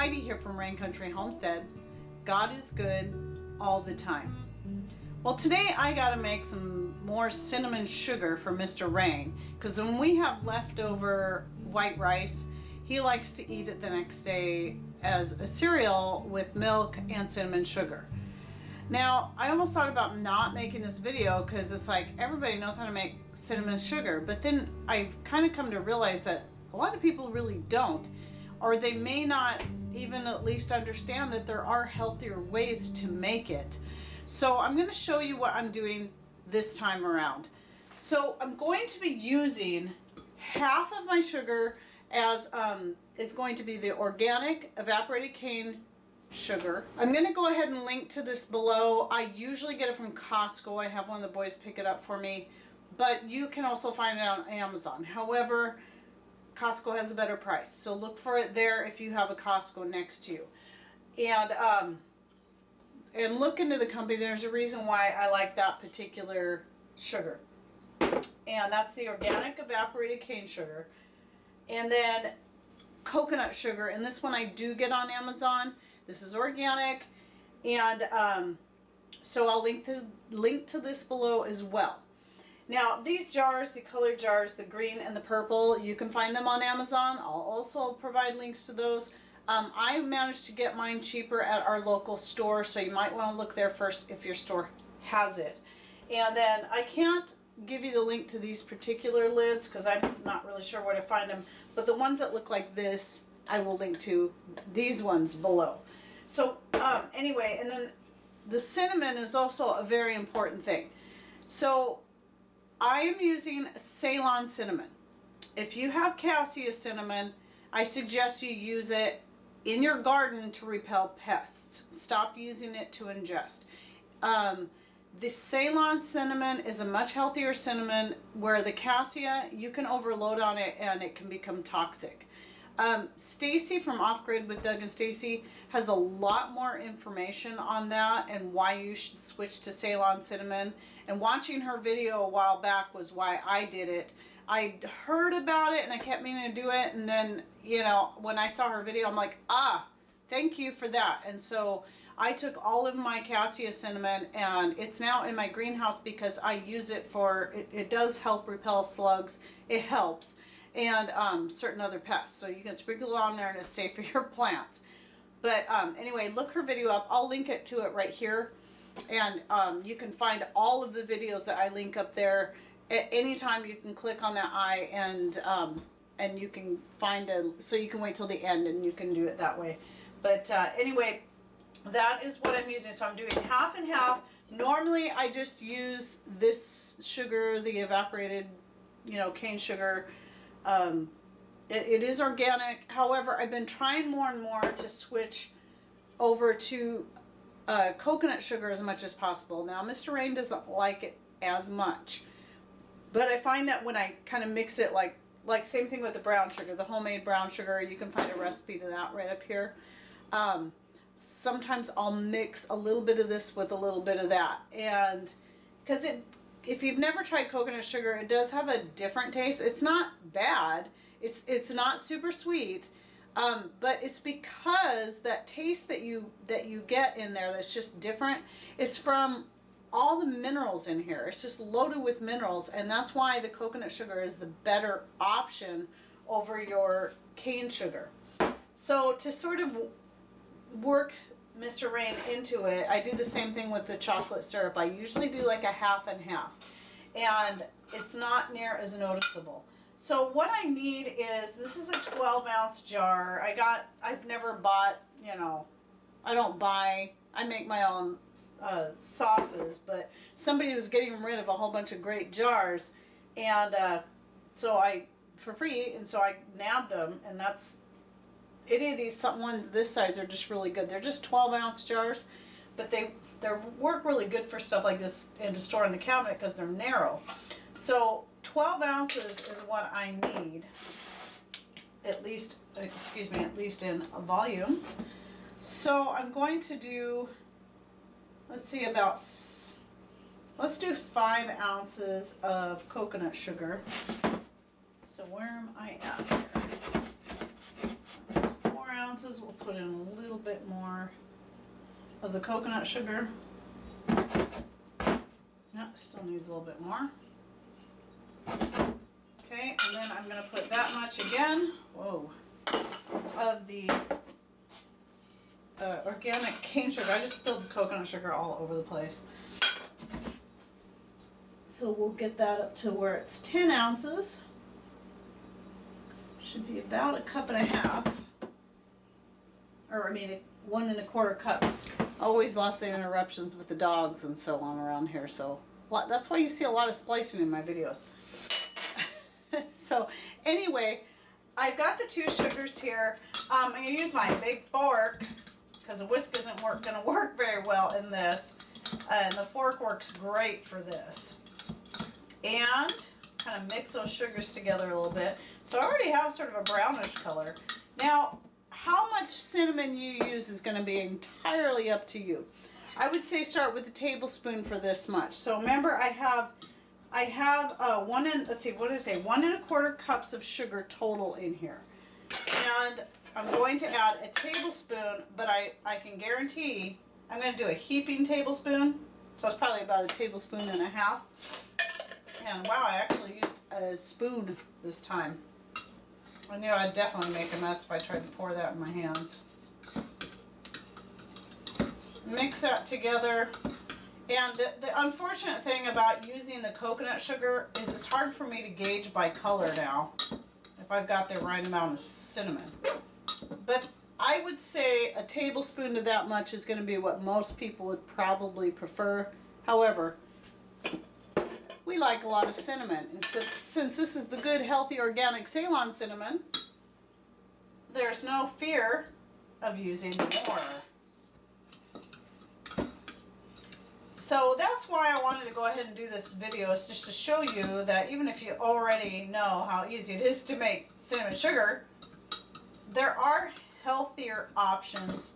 Heidi here from Rain Country Homestead. God is good all the time. Well, today I gotta make some more cinnamon sugar for Mr. Rain, because when we have leftover white rice, he likes to eat it the next day as a cereal with milk and cinnamon sugar. Now, I almost thought about not making this video because it's like everybody knows how to make cinnamon sugar, but then I've kind of come to realize that a lot of people really don't, or they may not even at least understand that there are healthier ways to make it. So I'm going to show you what I'm doing this time around. So I'm going to be using half of my sugar as is going to be the organic evaporated cane sugar. I'm going to go ahead and link to this below. I usually get it from Costco. I have one of the boys pick it up for me, but you can also find it on Amazon. However, Costco has a better price, so look for it there if you have a Costco next to you. And look into the company. There's a reason why I like that particular sugar, and that's the organic evaporated cane sugar. And then coconut sugar, and this one I do get on Amazon. This is organic, and so I'll link to this below as well. Now, these jars, the colored jars, the green and the purple, you can find them on Amazon. I'll also provide links to those. I managed to get mine cheaper at our local store, so you might want to look there first if your store has it. And then I can't give you the link to these particular lids because I'm not really sure where to find them, but the ones that look like this, I will link to these ones below. So anyway, and then the cinnamon is also a very important thing. So I am using Ceylon Cinnamon. If you have cassia cinnamon, I suggest you use it in your garden to repel pests. Stop using it to ingest. The Ceylon cinnamon is a much healthier cinnamon, where the cassia, you can overload on it and it can become toxic. Stacy from Off Grid with Doug and Stacy has a lot more information on that and why you should switch to Ceylon cinnamon. And watching her video a while back was why I did it. I heard about it and I kept meaning to do it, and then, you know, when I saw her video, I'm like, thank you for that. And so I took all of my cassia cinnamon, and it's now in my greenhouse because I use it for, it does help repel slugs. It helps. And certain other pests. So you can sprinkle it on there and it's safe for your plants. But anyway, look her video up. I'll link it to it right here. And you can find all of the videos that I link up there. At any time you can click on that eye, and you can find so you can wait till the end and you can do it that way. But anyway, that is what I'm using. So I'm doing half and half. Normally I just use this sugar, the evaporated, cane sugar. It is organic. However, I've been trying more and more to switch over to coconut sugar as much as possible. Now, Mr. Rain doesn't like it as much, but I find that when I kind of mix it, like same thing with the brown sugar, the homemade brown sugar, you can find a recipe to that right up here. Sometimes I'll mix a little bit of this with a little bit of that, and because if you've never tried coconut sugar, it does have a different taste. It's not bad. It's not super sweet, but it's because that taste that you get in there that's just different is from all the minerals in here. It's just loaded with minerals, and that's why the coconut sugar is the better option over your cane sugar. So to sort of work Mr. Rain into it, I do the same thing with the chocolate syrup. I usually do like a half and half, and it's not near as noticeable. So what I need is, this is a 12-ounce jar. I've never bought, I make my own sauces, but somebody was getting rid of a whole bunch of great jars, and so for free, and so I nabbed them, and that's, any of these ones this size are just really good. They're just 12-ounce jars, but they work really good for stuff like this and to store in the cabinet because they're narrow. So 12 ounces is what I need, at least in a volume. So I'm going to do, let's do 5 ounces of coconut sugar. So where am I at here? ounces, we'll put in a little bit more of the coconut sugar. No, still needs a little bit more. Okay, and then I'm going to put that much again, whoa, of the organic cane sugar. I just spilled coconut sugar all over the place. So we'll get that up to where it's 10 ounces. Should be about 1.5 cups. Or I mean 1 1/4 cups. Always lots of interruptions with the dogs and so on around here, so that's why you see a lot of splicing in my videos. So anyway, I've got the 2 sugars here. I'm going to use my big fork because a whisk isn't going to work very well in this, and the fork works great for this. And kind of mix those sugars together a little bit. So I already have sort of a brownish color. Now, how much cinnamon you use is going to be entirely up to you. I would say start with a tablespoon for this much. So remember, I have 1 1/4 cups of sugar total in here, and I'm going to add a tablespoon. But I can guarantee I'm going to do a heaping tablespoon. So it's probably about 1.5 tablespoons. And wow, I actually used a spoon this time. I knew I'd definitely make a mess if I tried to pour that in my hands. Mix that together. And the unfortunate thing about using the coconut sugar is it's hard for me to gauge by color now if I've got the right amount of cinnamon. But I would say 1 tablespoon to that much is going to be what most people would probably prefer. However, we like a lot of cinnamon, and since this is the good, healthy, organic Ceylon cinnamon, there's no fear of using more. So that's why I wanted to go ahead and do this video, is just to show you that even if you already know how easy it is to make cinnamon sugar, there are healthier options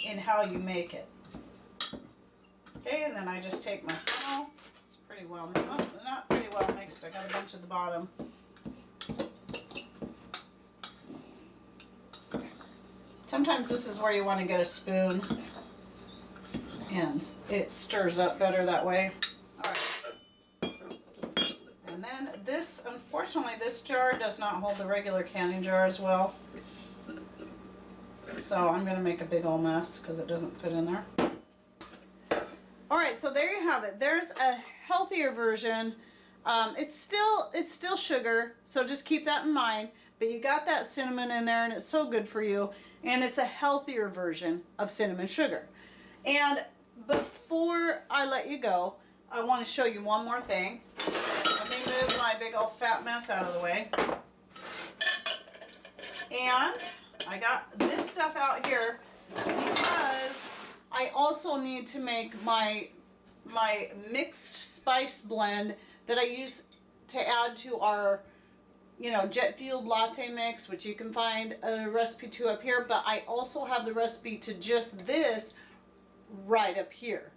in how you make it. Okay, and then I just take my funnel. Pretty well, oh, not pretty well mixed. I got a bunch at the bottom. Sometimes this is where you want to get a spoon, and it stirs up better that way. All right. And then this, unfortunately, this jar does not hold the regular canning jar as well. So I'm going to make a big old mess because it doesn't fit in there. Alright, so there you have it. There's a healthier version. It's still sugar, so just keep that in mind. But you got that cinnamon in there, and it's so good for you. And it's a healthier version of cinnamon sugar. And before I let you go, I want to show you one more thing. Let me move my big old fat mess out of the way. And I got this stuff out here because I also need to make my mixed spice blend that I use to add to our, jet fueled latte mix, which you can find a recipe to up here, but I also have the recipe to just this right up here.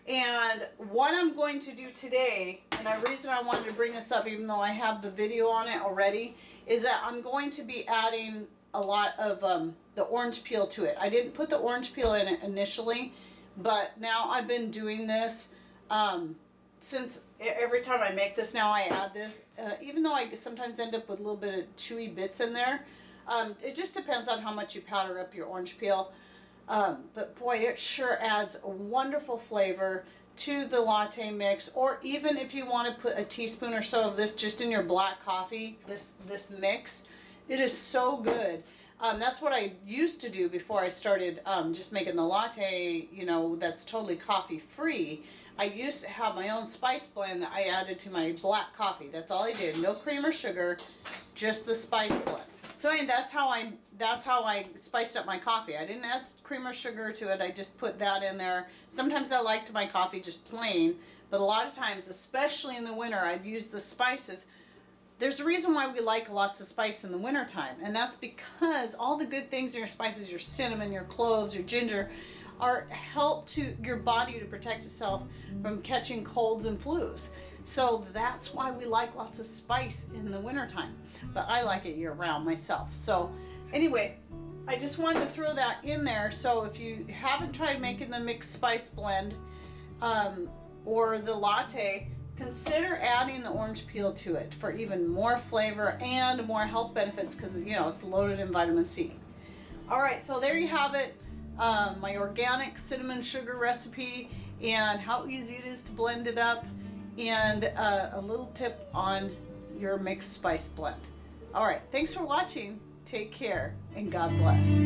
And what I'm going to do today, and the reason I wanted to bring this up even though I have the video on it already, is that I'm going to be adding a lot of the orange peel to it. I didn't put the orange peel in it initially, but now I've been doing this since every time I make this now I add this, even though I sometimes end up with a little bit of chewy bits in there. It just depends on how much you powder up your orange peel, but boy, it sure adds a wonderful flavor to the latte mix. Or even if you want to put a teaspoon or so of this just in your black coffee, this mix, it is so good. That's what I used to do before I started just making the latte, that's totally coffee free. I used to have my own spice blend that I added to my black coffee. That's all I did. No cream or sugar, just the spice blend. So anyway, that's how I spiced up my coffee. I didn't add cream or sugar to it. I just put that in there. Sometimes I liked my coffee just plain, but a lot of times, especially in the winter, I'd use the spices. There's a reason why we like lots of spice in the wintertime, and that's because all the good things in your spices, your cinnamon, your cloves, your ginger, help to your body to protect itself from catching colds and flus. So that's why we like lots of spice in the wintertime. But I like it year round myself. So anyway, I just wanted to throw that in there. So if you haven't tried making the mixed spice blend or the latte, consider adding the orange peel to it for even more flavor and more health benefits, because you know it's loaded in vitamin C. All right, so there you have it, my organic cinnamon sugar recipe and how easy it is to blend it up, and a little tip on your mixed spice blend. All right, thanks for watching. Take care and God bless.